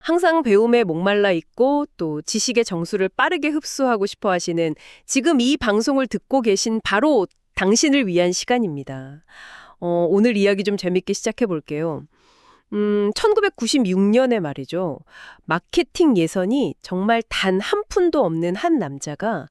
항상 배움에 목말라 있고 또 지식의 정수를 빠르게 흡수하고 싶어 하시는 지금 이 방송을 듣고 계신 바로 당신을 위한 시간입니다. 오늘 이야기 좀 재밌게 시작해 볼게요. 1996년에 말이죠. 마케팅 예선이 정말 단 한 푼도 없는 한 남자가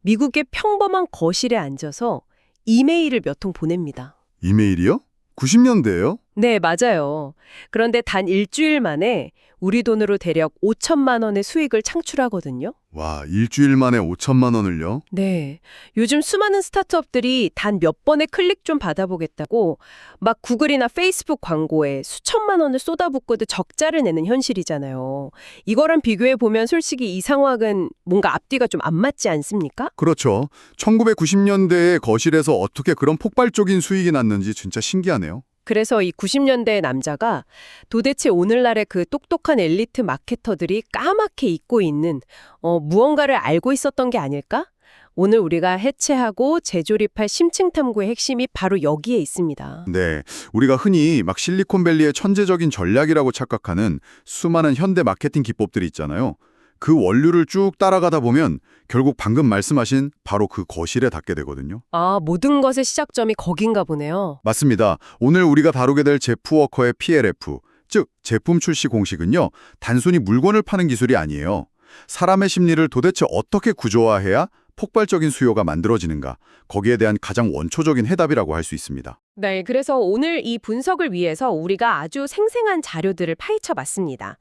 미국의 평범한 거실에 앉아서 이메일을 몇 통 보냅니다. 이메일이요? 90년대예요? 네, 맞아요. 그런데 단 일주일 만에 우리 돈으로 대략 5천만 원의 수익을 창출하거든요. 와, 일주일 만에 5천만 원을요? 네. 요즘 수많은 스타트업들이 단 몇 번의 클릭 좀 받아보겠다고 막 구글이나 페이스북 광고에 수천만 원을 쏟아붓고도 적자를 내는 현실이잖아요. 이거랑 비교해 보면 솔직히 이 상황은 뭔가 앞뒤가 좀 안 맞지 않습니까? 그렇죠. 1990년대에 거실에서 어떻게 그런 폭발적인 수익이 났는지 진짜 신기하네요. 그래서 이 90년대 남자가 도대체 오늘날의 그 똑똑한 엘리트 마케터들이 까맣게 잊고 있는 무언가를 알고 있었던 게 아닐까? 오늘 우리가 해체하고 재조립할 심층 탐구의 핵심이 바로 여기에 있습니다. 네, 우리가 흔히 막 실리콘밸리의 천재적인 전략이라고 착각하는 수많은 현대 마케팅 기법들이 있잖아요. 그 원류를 쭉 따라가다 보면 결국 방금 말씀하신 바로 그 거실에 닿게 되거든요. 아, 모든 것의 시작점이 거긴가 보네요. 맞습니다. 오늘 우리가 다루게 될 제프워커의 PLF, 즉 제품 출시 공식은요, 단순히 물건을 파는 기술이 아니에요. 사람의 심리를 도대체 어떻게 구조화해야 폭발적인 수요가 만들어지는가, 거기에 대한 가장 원초적인 해답이라고 할 수 있습니다. 네, 그래서 오늘 이 분석을 위해서 우리가 아주 생생한 자료들을 파헤쳐 봤습니다.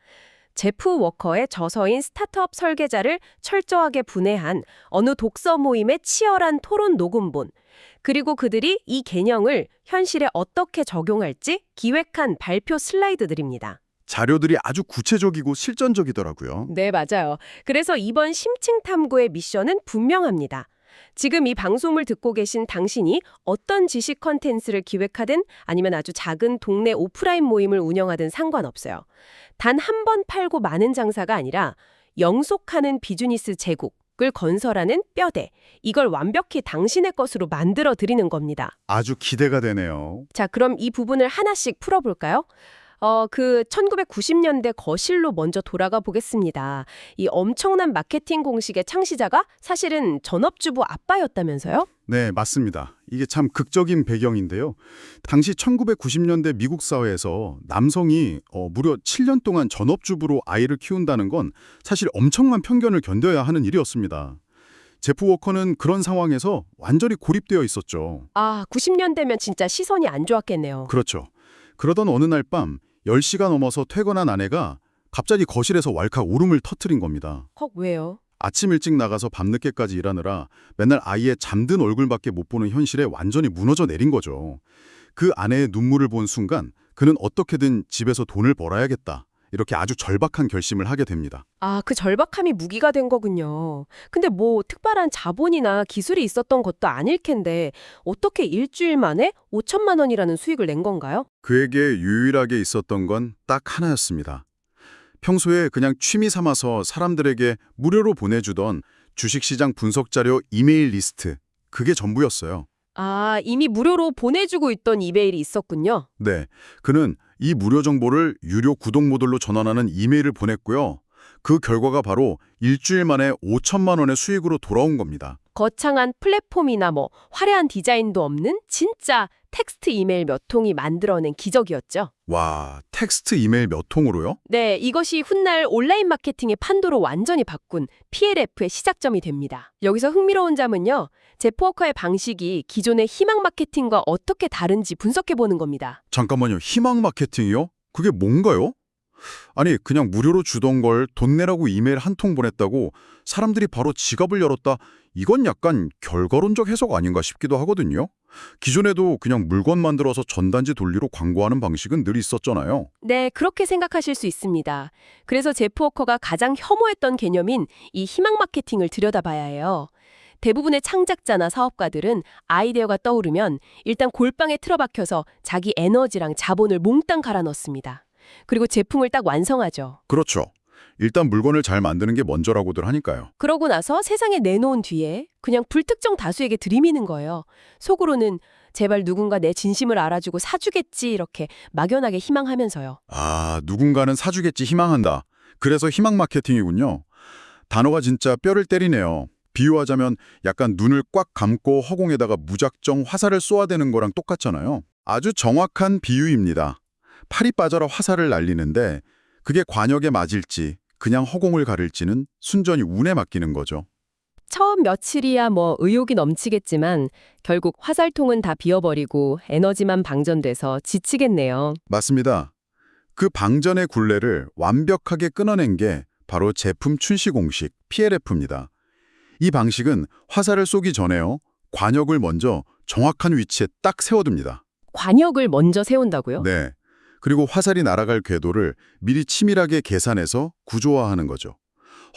제프 워커의 저서인 스타트업 설계자를 철저하게 분해한 어느 독서 모임의 치열한 토론 녹음본, 그리고 그들이 이 개념을 현실에 어떻게 적용할지 기획한 발표 슬라이드들입니다. 자료들이 아주 구체적이고 실전적이더라고요. 네, 맞아요. 그래서 이번 심층 탐구의 미션은 분명합니다. 지금 이 방송을 듣고 계신 당신이 어떤 지식 컨텐츠를 기획하든 아니면 아주 작은 동네 오프라인 모임을 운영하든 상관없어요. 단 한 번 팔고 마는 장사가 아니라 영속하는 비즈니스 제국을 건설하는 뼈대. 이걸 완벽히 당신의 것으로 만들어 드리는 겁니다. 아주 기대가 되네요. 자, 그럼 이 부분을 하나씩 풀어볼까요? 1990년대 거실로 먼저 돌아가 보겠습니다. 이 엄청난 마케팅 공식의 창시자가 사실은 전업주부 아빠였다면서요? 네, 맞습니다. 이게 참 극적인 배경인데요. 당시 1990년대 미국 사회에서 남성이 무려 7년 동안 전업주부로 아이를 키운다는 건 사실 엄청난 편견을 견뎌야 하는 일이었습니다. 제프 워커는 그런 상황에서 완전히 고립되어 있었죠. 아, 90년대면 진짜 시선이 안 좋았겠네요. 그렇죠. 그러던 어느 날 밤 10시가 넘어서 퇴근한 아내가 갑자기 거실에서 왈칵 울음을 터뜨린 겁니다. 헉, 왜요? 아침 일찍 나가서 밤늦게까지 일하느라 맨날 아이의 잠든 얼굴밖에 못 보는 현실에 완전히 무너져 내린 거죠. 그 아내의 눈물을 본 순간 그는 어떻게든 집에서 돈을 벌어야겠다. 이렇게 아주 절박한 결심을 하게 됩니다. 아, 그 절박함이 무기가 된 거군요. 근데 뭐 특별한 자본이나 기술이 있었던 것도 아닐 텐데 어떻게 일주일 만에 5천만 원이라는 수익을 낸 건가요? 그에게 유일하게 있었던 건 딱 하나였습니다. 평소에 그냥 취미 삼아서 사람들에게 무료로 보내주던 주식시장 분석 자료 이메일 리스트, 그게 전부였어요. 아, 이미 무료로 보내주고 있던 이메일이 있었군요. 네, 그는 이 무료 정보를 유료 구독 모듈로 전환하는 이메일을 보냈고요. 그 결과가 바로 일주일 만에 5천만 원의 수익으로 돌아온 겁니다. 거창한 플랫폼이나 뭐 화려한 디자인도 없는 진짜 텍스트 이메일 몇 통이 만들어낸 기적이었죠. 와, 텍스트 이메일 몇 통으로요? 네, 이것이 훗날 온라인 마케팅의 판도를 완전히 바꾼 PLF의 시작점이 됩니다. 여기서 흥미로운 점은요, 제프 워커의 방식이 기존의 희망 마케팅과 어떻게 다른지 분석해보는 겁니다. 잠깐만요, 희망 마케팅이요? 그게 뭔가요? 아니, 그냥 무료로 주던 걸 돈 내라고 이메일 한 통 보냈다고 사람들이 바로 지갑을 열었다. 이건 약간 결과론적 해석 아닌가 싶기도 하거든요. 기존에도 그냥 물건 만들어서 전단지 돌리로 광고하는 방식은 늘 있었잖아요. 네, 그렇게 생각하실 수 있습니다. 그래서 제프 워커가 가장 혐오했던 개념인 이 희망 마케팅을 들여다봐야 해요. 대부분의 창작자나 사업가들은 아이디어가 떠오르면 일단 골방에 틀어박혀서 자기 에너지랑 자본을 몽땅 갈아 넣습니다. 그리고 제품을 딱 완성하죠. 그렇죠. 일단 물건을 잘 만드는 게 먼저라고들 하니까요. 그러고 나서 세상에 내놓은 뒤에 그냥 불특정 다수에게 들이미는 거예요. 속으로는 제발 누군가 내 진심을 알아주고 사주겠지 이렇게 막연하게 희망하면서요. 아, 누군가는 사주겠지 희망한다. 그래서 희망 마케팅이군요. 단어가 진짜 뼈를 때리네요. 비유하자면 약간 눈을 꽉 감고 허공에다가 무작정 화살을 쏘아대는 거랑 똑같잖아요. 아주 정확한 비유입니다. 팔이 빠져라 화살을 날리는데 그게 관역에 맞을지 그냥 허공을 가릴지는 순전히 운에 맡기는 거죠. 처음 며칠이야 의욕이 넘치겠지만 결국 화살통은 다 비어버리고 에너지만 방전돼서 지치겠네요. 맞습니다. 그 방전의 굴레를 완벽하게 끊어낸 게 바로 제품 출시 공식 PLF입니다. 이 방식은 화살을 쏘기 전에요. 관역을 먼저 정확한 위치에 딱 세워둡니다. 관역을 먼저 세운다고요? 네. 그리고 화살이 날아갈 궤도를 미리 치밀하게 계산해서 구조화하는 거죠.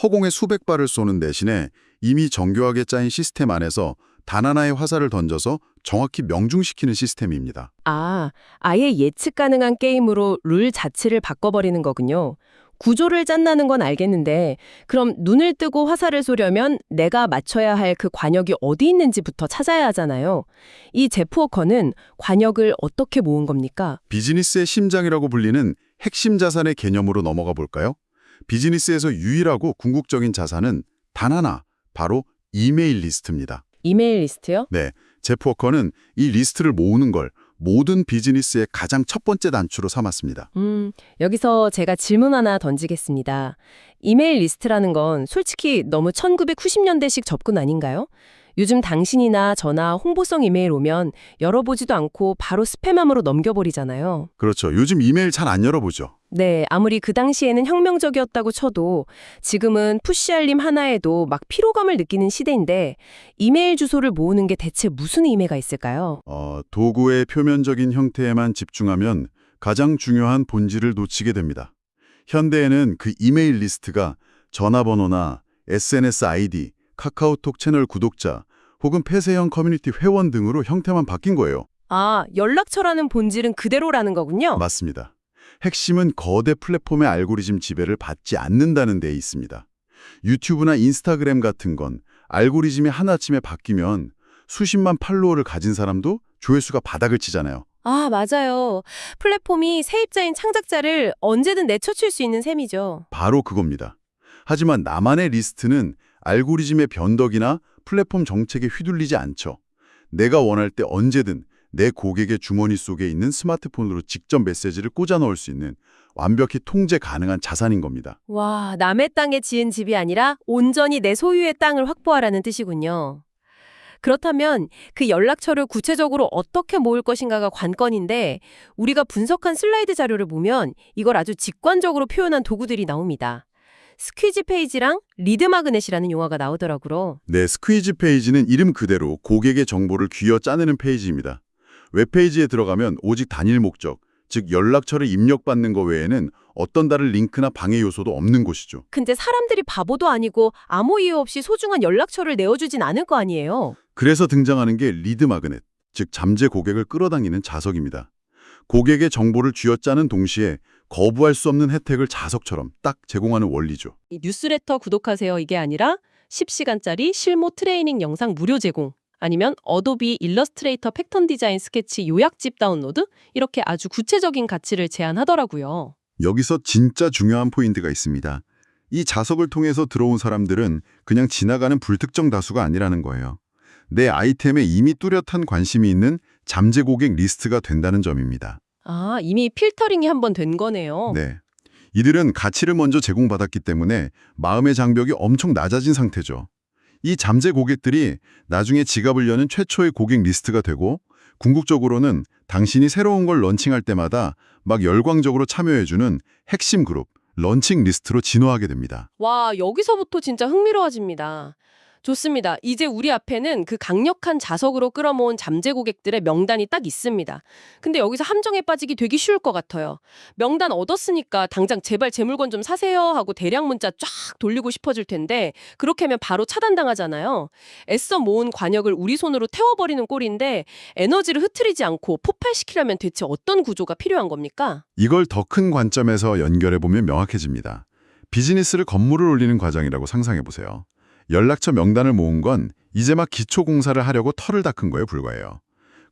허공에 수백 발을 쏘는 대신에 이미 정교하게 짜인 시스템 안에서 단 하나의 화살을 던져서 정확히 명중시키는 시스템입니다. 아예 예측 가능한 게임으로 룰 자체를 바꿔버리는 거군요. 구조를 짠다는 건 알겠는데 그럼 눈을 뜨고 화살을 쏘려면 내가 맞춰야 할 그 관역이 어디 있는지부터 찾아야 하잖아요. 이 제프워커는 관역을 어떻게 모은 겁니까? 비즈니스의 심장이라고 불리는 핵심 자산의 개념으로 넘어가 볼까요? 비즈니스에서 유일하고 궁극적인 자산은 단 하나, 바로 이메일 리스트입니다. 이메일 리스트요? 네, 제프워커는 이 리스트를 모으는 걸 모든 비즈니스의 가장 첫 번째 단추로 삼았습니다. 여기서 제가 질문 하나 던지겠습니다. 이메일 리스트라는 건 솔직히 너무 1990년대식 접근 아닌가요? 요즘 당신이나 저나 홍보성 이메일 오면 열어보지도 않고 바로 스팸함으로 넘겨버리잖아요. 그렇죠. 요즘 이메일 잘 안 열어보죠. 네, 아무리 그 당시에는 혁명적이었다고 쳐도 지금은 푸시 알림 하나에도 막 피로감을 느끼는 시대인데 이메일 주소를 모으는 게 대체 무슨 의미가 있을까요? 도구의 표면적인 형태에만 집중하면 가장 중요한 본질을 놓치게 됩니다. 현대에는 그 이메일 리스트가 전화번호나 SNS 아이디, 카카오톡 채널 구독자, 혹은 폐쇄형 커뮤니티 회원 등으로 형태만 바뀐 거예요. 연락처라는 본질은 그대로라는 거군요. 맞습니다. 핵심은 거대 플랫폼의 알고리즘 지배를 받지 않는다는 데 있습니다. 유튜브나 인스타그램 같은 건 알고리즘이 하나쯤에 바뀌면 수십만 팔로워를 가진 사람도 조회수가 바닥을 치잖아요. 맞아요. 플랫폼이 세입자인 창작자를 언제든 내쫓을 수 있는 셈이죠. 바로 그겁니다. 하지만 나만의 리스트는 알고리즘의 변덕이나 플랫폼 정책에 휘둘리지 않죠. 내가 원할 때 언제든 내 고객의 주머니 속에 있는 스마트폰으로 직접 메시지를 꽂아 넣을 수 있는 완벽히 통제 가능한 자산인 겁니다. 와, 남의 땅에 지은 집이 아니라 온전히 내 소유의 땅을 확보하라는 뜻이군요. 그렇다면 그 연락처를 구체적으로 어떻게 모을 것인가가 관건인데 우리가 분석한 슬라이드 자료를 보면 이걸 아주 직관적으로 표현한 도구들이 나옵니다. 스퀴즈 페이지랑 리드 마그넷이라는 용어가 나오더라고요. 네, 스퀴즈 페이지는 이름 그대로 고객의 정보를 쥐어 짜내는 페이지입니다. 웹페이지에 들어가면 오직 단일 목적, 즉 연락처를 입력받는 것 외에는 어떤 다른 링크나 방해 요소도 없는 곳이죠. 근데 사람들이 바보도 아니고 아무 이유 없이 소중한 연락처를 내어주진 않을 거 아니에요. 그래서 등장하는 게 리드 마그넷, 즉 잠재 고객을 끌어당기는 자석입니다. 고객의 정보를 쥐어짜는 동시에 거부할 수 없는 혜택을 자석처럼 딱 제공하는 원리죠. 이 뉴스레터 구독하세요 이게 아니라 10시간짜리 실무 트레이닝 영상 무료 제공. 아니면 어도비 일러스트레이터 패턴 디자인 스케치 요약집 다운로드? 이렇게 아주 구체적인 가치를 제안하더라고요. 여기서 진짜 중요한 포인트가 있습니다. 이 자석을 통해서 들어온 사람들은 그냥 지나가는 불특정 다수가 아니라는 거예요. 내 아이템에 이미 뚜렷한 관심이 있는 잠재 고객 리스트가 된다는 점입니다. 이미 필터링이 한번 된 거네요. 네. 이들은 가치를 먼저 제공받았기 때문에 마음의 장벽이 엄청 낮아진 상태죠. 이 잠재 고객들이 나중에 지갑을 여는 최초의 고객 리스트가 되고 궁극적으로는 당신이 새로운 걸 런칭할 때마다 막 열광적으로 참여해주는 핵심 그룹, 런칭 리스트로 진화하게 됩니다. 와, 여기서부터 진짜 흥미로워집니다. 좋습니다. 이제 우리 앞에는 그 강력한 자석으로 끌어모은 잠재 고객들의 명단이 딱 있습니다. 근데 여기서 함정에 빠지기 되게 쉬울 것 같아요. 명단 얻었으니까 당장 제발 제 물건 좀 사세요 하고 대량 문자 쫙 돌리고 싶어질 텐데 그렇게 하면 바로 차단당하잖아요. 애써 모은 관역을 우리 손으로 태워버리는 꼴인데 에너지를 흐트리지 않고 폭발시키려면 대체 어떤 구조가 필요한 겁니까? 이걸 더 큰 관점에서 연결해보면 명확해집니다. 비즈니스를 건물을 올리는 과정이라고 상상해보세요. 연락처 명단을 모은 건 이제 막 기초 공사를 하려고 털을 닦은 거에 불과해요.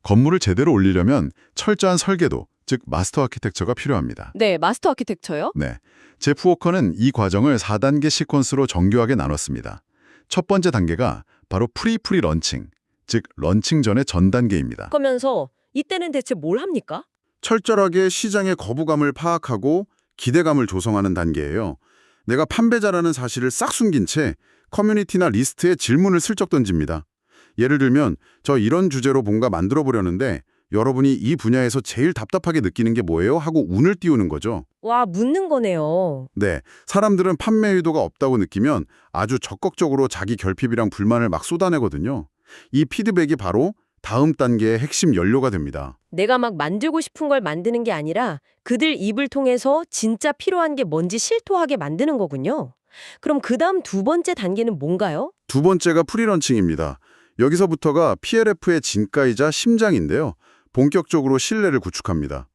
건물을 제대로 올리려면 철저한 설계도, 즉 마스터 아키텍처가 필요합니다. 네, 마스터 아키텍처요? 네, 제프 워커는 이 과정을 4단계 시퀀스로 정교하게 나눴습니다. 첫 번째 단계가 바로 프리 런칭, 즉 런칭 전의 전 단계입니다. 그러면서 이때는 대체 뭘 합니까? 철저하게 시장의 거부감을 파악하고 기대감을 조성하는 단계예요. 내가 판매자라는 사실을 싹 숨긴 채 커뮤니티나 리스트에 질문을 슬쩍 던집니다. 예를 들면 저 이런 주제로 뭔가 만들어 보려는데 여러분이 이 분야에서 제일 답답하게 느끼는 게 뭐예요? 하고 운을 띄우는 거죠. 와, 묻는 거네요. 네, 사람들은 판매 의도가 없다고 느끼면 아주 적극적으로 자기 결핍이랑 불만을 막 쏟아내거든요. 이 피드백이 바로 다음 단계의 핵심 연료가 됩니다. 내가 막 만들고 싶은 걸 만드는 게 아니라 그들 입을 통해서 진짜 필요한 게 뭔지 실토하게 만드는 거군요. 그럼 그 다음 두 번째 단계는 뭔가요? 두 번째가 프리런칭입니다. 여기서부터가 PLF의 진가이자 심장인데요. 본격적으로 신뢰를 구축합니다.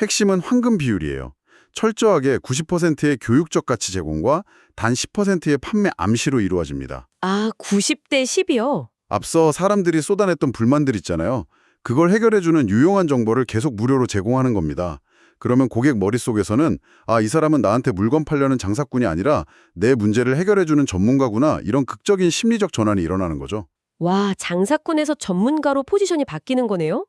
핵심은 황금 비율이에요. 철저하게 90%의 교육적 가치 제공과 단 10%의 판매 암시로 이루어집니다. 아, 90대 10이요? 앞서 사람들이 쏟아냈던 불만들 있잖아요. 그걸 해결해주는 유용한 정보를 계속 무료로 제공하는 겁니다. 그러면 고객 머릿속에서는 아, 이 사람은 나한테 물건 팔려는 장사꾼이 아니라 내 문제를 해결해주는 전문가구나, 이런 극적인 심리적 전환이 일어나는 거죠. 와, 장사꾼에서 전문가로 포지션이 바뀌는 거네요?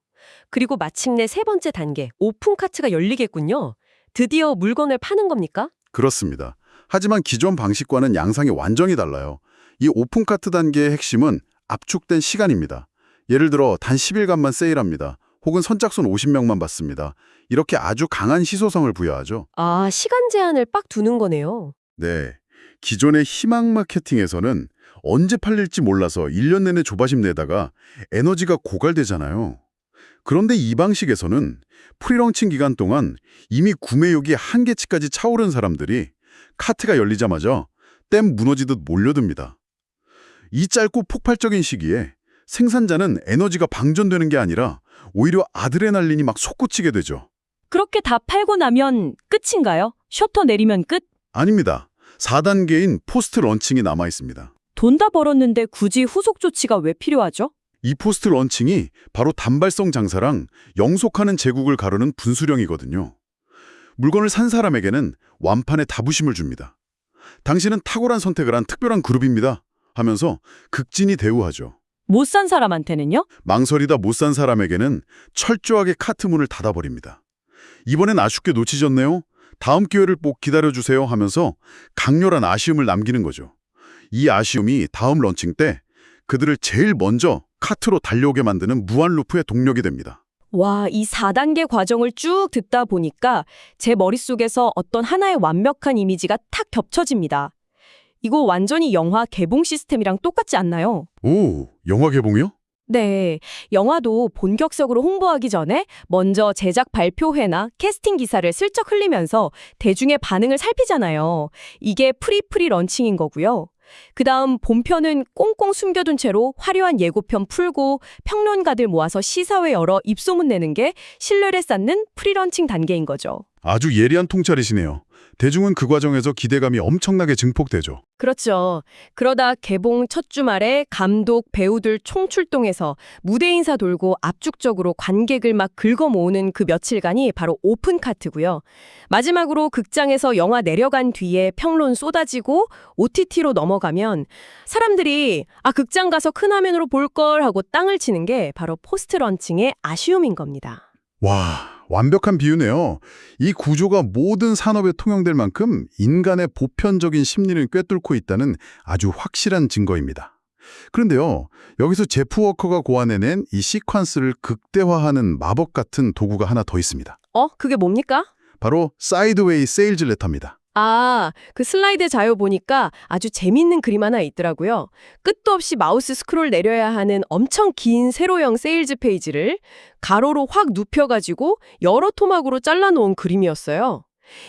그리고 마침내 세 번째 단계, 오픈 카트가 열리겠군요. 드디어 물건을 파는 겁니까? 그렇습니다. 하지만 기존 방식과는 양상이 완전히 달라요. 이 오픈카트 단계의 핵심은 압축된 시간입니다. 예를 들어 단 10일간만 세일합니다. 혹은 선착순 50명만 받습니다. 이렇게 아주 강한 희소성을 부여하죠. 아, 시간 제한을 빡 두는 거네요. 네, 기존의 희망 마케팅에서는 언제 팔릴지 몰라서 1년 내내 조바심 내다가 에너지가 고갈되잖아요. 그런데 이 방식에서는 프리런칭 기간 동안 이미 구매욕이 한계치까지 차오른 사람들이 카트가 열리자마자 댐 무너지듯 몰려듭니다. 이 짧고 폭발적인 시기에 생산자는 에너지가 방전되는 게 아니라 오히려 아드레날린이 막 솟구치게 되죠. 그렇게 다 팔고 나면 끝인가요? 셔터 내리면 끝? 아닙니다. 4단계인 포스트 런칭이 남아 있습니다. 돈 다 벌었는데 굳이 후속 조치가 왜 필요하죠? 이 포스트 런칭이 바로 단발성 장사랑 영속하는 제국을 가르는 분수령이거든요. 물건을 산 사람에게는 완판의 자부심을 줍니다. 당신은 탁월한 선택을 한 특별한 그룹입니다 하면서 극진히 대우하죠. 못 산 사람한테는요? 망설이다 못 산 사람에게는 철저하게 카트 문을 닫아버립니다. 이번엔 아쉽게 놓치셨네요. 다음 기회를 꼭 기다려주세요 하면서 강렬한 아쉬움을 남기는 거죠. 이 아쉬움이 다음 런칭 때 그들을 제일 먼저 카트로 달려오게 만드는 무한 루프의 동력이 됩니다. 와, 이 4단계 과정을 쭉 듣다 보니까 제 머릿속에서 어떤 하나의 완벽한 이미지가 탁 겹쳐집니다. 이거 완전히 영화 개봉 시스템이랑 똑같지 않나요? 오, 영화 개봉이요? 네, 영화도 본격적으로 홍보하기 전에 먼저 제작 발표회나 캐스팅 기사를 슬쩍 흘리면서 대중의 반응을 살피잖아요. 이게 프리 런칭인 거고요. 그다음 본편은 꽁꽁 숨겨둔 채로 화려한 예고편 풀고 평론가들 모아서 시사회 열어 입소문 내는 게 신뢰를 쌓는 프리런칭 단계인 거죠. 아주 예리한 통찰이시네요. 대중은 그 과정에서 기대감이 엄청나게 증폭되죠. 그렇죠. 그러다 개봉 첫 주말에 감독, 배우들 총출동해서 무대 인사 돌고 압축적으로 관객을 막 긁어 모으는 그 며칠간이 바로 오픈 카트고요. 마지막으로 극장에서 영화 내려간 뒤에 평론 쏟아지고 OTT로 넘어가면 사람들이 극장 가서 큰 화면으로 볼 걸 하고 땅을 치는 게 바로 포스트 런칭의 아쉬움인 겁니다. 와, 완벽한 비유네요. 이 구조가 모든 산업에 통용될 만큼 인간의 보편적인 심리를 꿰뚫고 있다는 아주 확실한 증거입니다. 그런데요, 여기서 제프 워커가 고안해낸 이 시퀀스를 극대화하는 마법 같은 도구가 하나 더 있습니다. 그게 뭡니까? 바로 사이드웨이 세일즈 레터입니다. 그 슬라이드 자료 보니까 아주 재밌는 그림 하나 있더라고요. 끝도 없이 마우스 스크롤 내려야 하는 엄청 긴 세로형 세일즈 페이지를 가로로 확 눕혀가지고 여러 토막으로 잘라놓은 그림이었어요.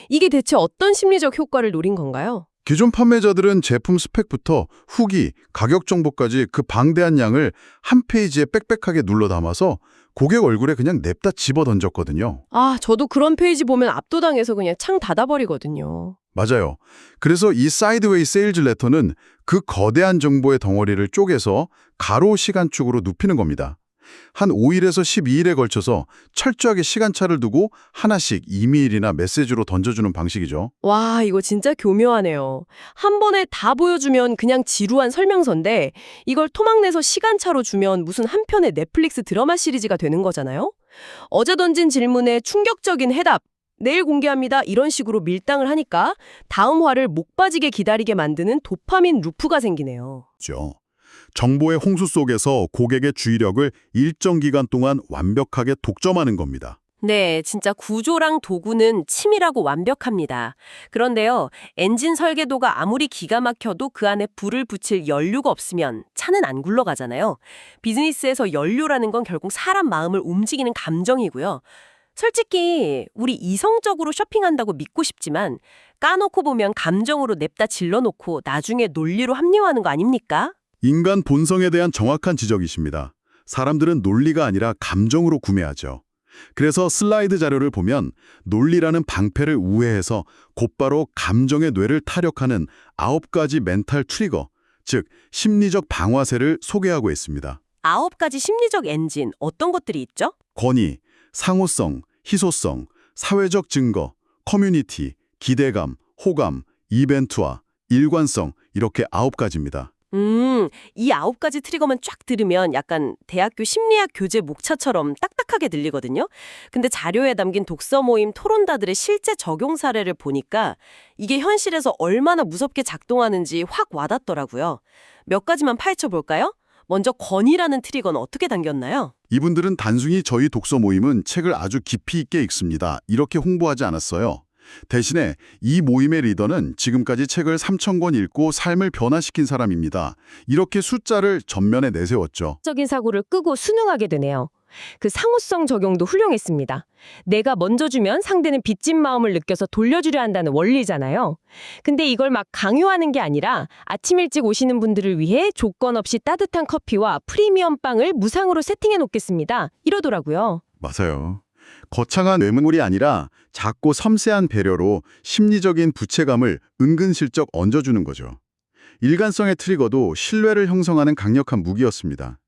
이게 대체 어떤 심리적 효과를 노린 건가요? 기존 판매자들은 제품 스펙부터 후기, 가격 정보까지 그 방대한 양을 한 페이지에 빽빽하게 눌러 담아서 고객 얼굴에 그냥 냅다 집어 던졌거든요. 저도 그런 페이지 보면 압도당해서 그냥 창 닫아버리거든요. 맞아요. 그래서 이 사이드웨이 세일즈 레터는 그 거대한 정보의 덩어리를 쪼개서 가로 시간축으로 눕히는 겁니다. 한 5일에서 12일에 걸쳐서 철저하게 시간차를 두고 하나씩 이메일이나 메시지로 던져주는 방식이죠. 와, 이거 진짜 교묘하네요. 한 번에 다 보여주면 그냥 지루한 설명서인데 이걸 토막내서 시간차로 주면 무슨 한 편의 넷플릭스 드라마 시리즈가 되는 거잖아요? 어제 던진 질문에 충격적인 해답, 내일 공개합니다. 이런 식으로 밀당을 하니까 다음 화를 목 빠지게 기다리게 만드는 도파민 루프가 생기네요. 정보의 홍수 속에서 고객의 주의력을 일정 기간 동안 완벽하게 독점하는 겁니다. 네, 진짜 구조랑 도구는 치밀하고 완벽합니다. 그런데요, 엔진 설계도가 아무리 기가 막혀도 그 안에 불을 붙일 연료가 없으면 차는 안 굴러가잖아요. 비즈니스에서 연료라는 건 결국 사람 마음을 움직이는 감정이고요. 솔직히 우리 이성적으로 쇼핑한다고 믿고 싶지만 까놓고 보면 감정으로 냅다 질러놓고 나중에 논리로 합리화하는 거 아닙니까? 인간 본성에 대한 정확한 지적이십니다. 사람들은 논리가 아니라 감정으로 구매하죠. 그래서 슬라이드 자료를 보면 논리라는 방패를 우회해서 곧바로 감정의 뇌를 타격하는 9가지 멘탈 트리거, 즉 심리적 방화쇠를 소개하고 있습니다. 9가지 심리적 엔진, 어떤 것들이 있죠? 권위, 상호성, 희소성, 사회적 증거, 커뮤니티, 기대감, 호감, 이벤트화, 일관성 이렇게 9가지입니다. 이 9가지 트리거만 쫙 들으면 약간 대학교 심리학 교재 목차처럼 딱딱하게 들리거든요. 근데 자료에 담긴 독서 모임 토론다들의 실제 적용 사례를 보니까 이게 현실에서 얼마나 무섭게 작동하는지 확 와닿더라고요. 몇 가지만 파헤쳐 볼까요? 먼저 권위라는 트리거는 어떻게 당겼나요? 이분들은 단순히 저희 독서 모임은 책을 아주 깊이 있게 읽습니다. 이렇게 홍보하지 않았어요. 대신에 이 모임의 리더는 지금까지 책을 3,000권 읽고 삶을 변화시킨 사람입니다. 이렇게 숫자를 전면에 내세웠죠. 적인 사고를 끄고 순응하게 되네요. 그 상호성 적용도 훌륭했습니다. 내가 먼저 주면 상대는 빚진 마음을 느껴서 돌려주려 한다는 원리잖아요. 근데 이걸 막 강요하는 게 아니라 아침 일찍 오시는 분들을 위해 조건 없이 따뜻한 커피와 프리미엄 빵을 무상으로 세팅해 놓겠습니다. 이러더라고요. 맞아요. 거창한 외문물이 아니라 작고 섬세한 배려로 심리적인 부채감을 은근슬쩍 얹어주는 거죠. 일관성의 트리거도 신뢰를 형성하는 강력한 무기였습니다.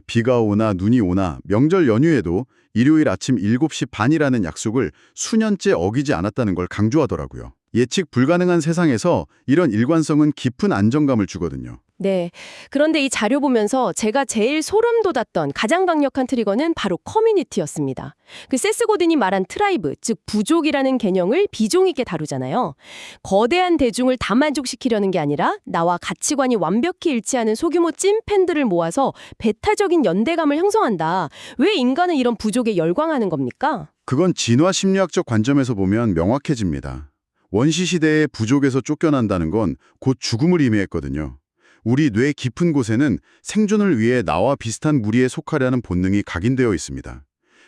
비가 오나 눈이 오나 명절 연휴에도 일요일 아침 7시 반이라는 약속을 수년째 어기지 않았다는 걸 강조하더라고요. 예측 불가능한 세상에서 이런 일관성은 깊은 안정감을 주거든요. 네. 그런데 이 자료 보면서 제가 제일 소름 돋았던 가장 강력한 트리거는 바로 커뮤니티였습니다. 그 세스 고든이 말한 트라이브, 즉 부족이라는 개념을 비중 있게 다루잖아요. 거대한 대중을 다 만족시키려는 게 아니라 나와 가치관이 완벽히 일치하는 소규모 찐 팬들을 모아서 배타적인 연대감을 형성한다. 왜 인간은 이런 부족에 열광하는 겁니까? 그건 진화 심리학적 관점에서 보면 명확해집니다. 원시 시대의 부족에서 쫓겨난다는 건 곧 죽음을 의미했거든요. 우리 뇌 깊은 곳에는 생존을 위해 나와 비슷한 무리에 속하려는 본능이 각인되어 있습니다.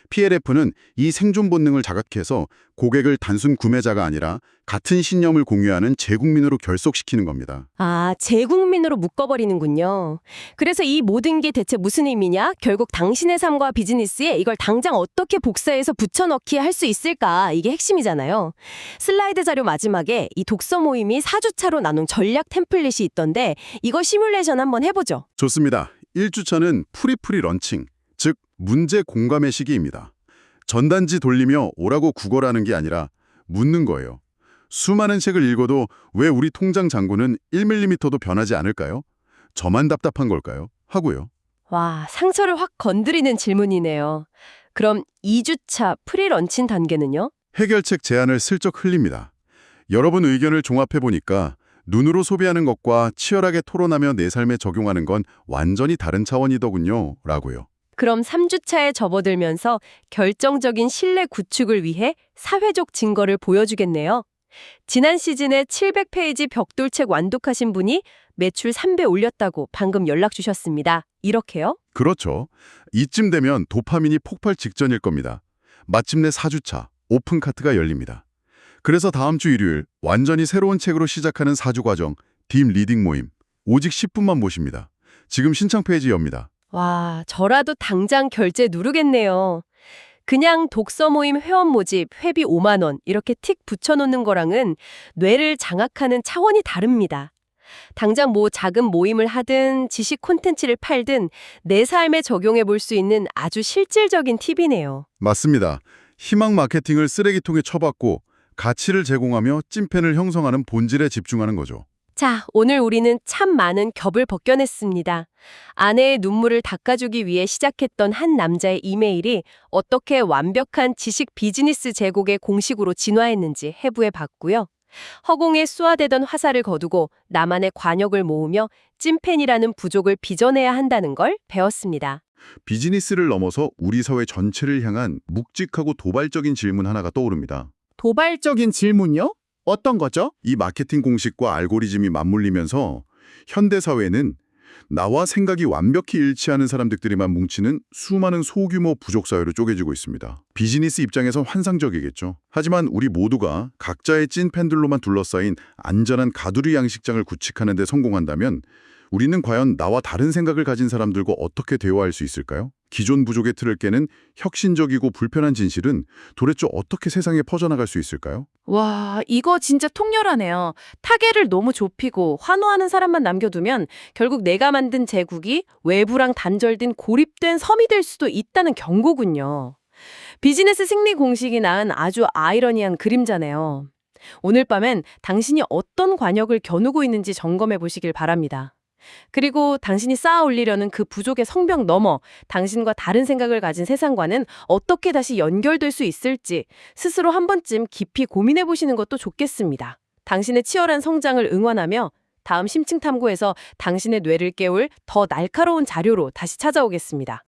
PLF는 이 생존 본능을 자극해서 고객을 단순 구매자가 아니라 같은 신념을 공유하는 재국민으로 결속시키는 겁니다. 아, 재국민으로 묶어버리는군요. 그래서 이 모든 게 대체 무슨 의미냐? 결국 당신의 삶과 비즈니스에 이걸 당장 어떻게 복사해서 붙여넣기 할 수 있을까? 이게 핵심이잖아요. 슬라이드 자료 마지막에 이 독서 모임이 4주차로 나눈 전략 템플릿이 있던데 이거 시뮬레이션 한번 해보죠. 좋습니다. 1주차는 프리프리 런칭, 즉 문제 공감의 시기입니다. 전단지 돌리며 오라고 구걸하는 게 아니라 묻는 거예요. 수많은 책을 읽어도 왜 우리 통장 잔고는 1mm도 변하지 않을까요? 저만 답답한 걸까요? 하고요. 와, 상처를 확 건드리는 질문이네요. 그럼 2주차 프리런칭 단계는요? 해결책 제안을 슬쩍 흘립니다. 여러분 의견을 종합해보니까 눈으로 소비하는 것과 치열하게 토론하며 내 삶에 적용하는 건 완전히 다른 차원이더군요. 라고요. 그럼 3주차에 접어들면서 결정적인 신뢰 구축을 위해 사회적 증거를 보여주겠네요. 지난 시즌에 700페이지 벽돌책 완독하신 분이 매출 3배 올렸다고 방금 연락 주셨습니다. 이렇게요? 그렇죠. 이쯤 되면 도파민이 폭발 직전일 겁니다. 마침내 4주차 오픈카트가 열립니다. 그래서 다음 주 일요일 완전히 새로운 책으로 시작하는 4주 과정 딥 리딩 모임 오직 10분만 모십니다. 지금 신청 페이지 엽니다. 와, 저라도 당장 결제 누르겠네요. 그냥 독서 모임 회원 모집, 회비 5만 원 이렇게 틱 붙여놓는 거랑은 뇌를 장악하는 차원이 다릅니다. 당장 뭐 작은 모임을 하든 지식 콘텐츠를 팔든 내 삶에 적용해 볼 수 있는 아주 실질적인 팁이네요. 맞습니다. 희망 마케팅을 쓰레기통에 쳐박고 가치를 제공하며 찐팬을 형성하는 본질에 집중하는 거죠. 자, 오늘 우리는 참 많은 겹을 벗겨냈습니다. 아내의 눈물을 닦아주기 위해 시작했던 한 남자의 이메일이 어떻게 완벽한 지식 비즈니스 제국의 공식으로 진화했는지 해부해 봤고요. 허공에 쏘아대던 화살을 거두고 나만의 관역을 모으며 찐팬이라는 부족을 빚어내야 한다는 걸 배웠습니다. 비즈니스를 넘어서 우리 사회 전체를 향한 묵직하고 도발적인 질문 하나가 떠오릅니다. 도발적인 질문요? 어떤 거죠? 이 마케팅 공식과 알고리즘이 맞물리면서 현대 사회는 나와 생각이 완벽히 일치하는 사람들끼리만 뭉치는 수많은 소규모 부족 사회로 쪼개지고 있습니다. 비즈니스 입장에선 환상적이겠죠. 하지만 우리 모두가 각자의 찐 팬들로만 둘러싸인 안전한 가두리 양식장을 구축하는 데 성공한다면 우리는 과연 나와 다른 생각을 가진 사람들과 어떻게 대화할 수 있을까요? 기존 부족의 틀을 깨는 혁신적이고 불편한 진실은 도대체 어떻게 세상에 퍼져나갈 수 있을까요? 와, 이거 진짜 통렬하네요. 타겟을 너무 좁히고 환호하는 사람만 남겨두면 결국 내가 만든 제국이 외부랑 단절된 고립된 섬이 될 수도 있다는 경고군요. 비즈니스 승리 공식이 낳은 아주 아이러니한 그림자네요. 오늘 밤엔 당신이 어떤 관역을 겨누고 있는지 점검해 보시길 바랍니다. 그리고 당신이 쌓아 올리려는 그 부족의 성벽 너머 당신과 다른 생각을 가진 세상과는 어떻게 다시 연결될 수 있을지 스스로 한 번쯤 깊이 고민해 보시는 것도 좋겠습니다. 당신의 치열한 성장을 응원하며 다음 심층 탐구에서 당신의 뇌를 깨울 더 날카로운 자료로 다시 찾아오겠습니다.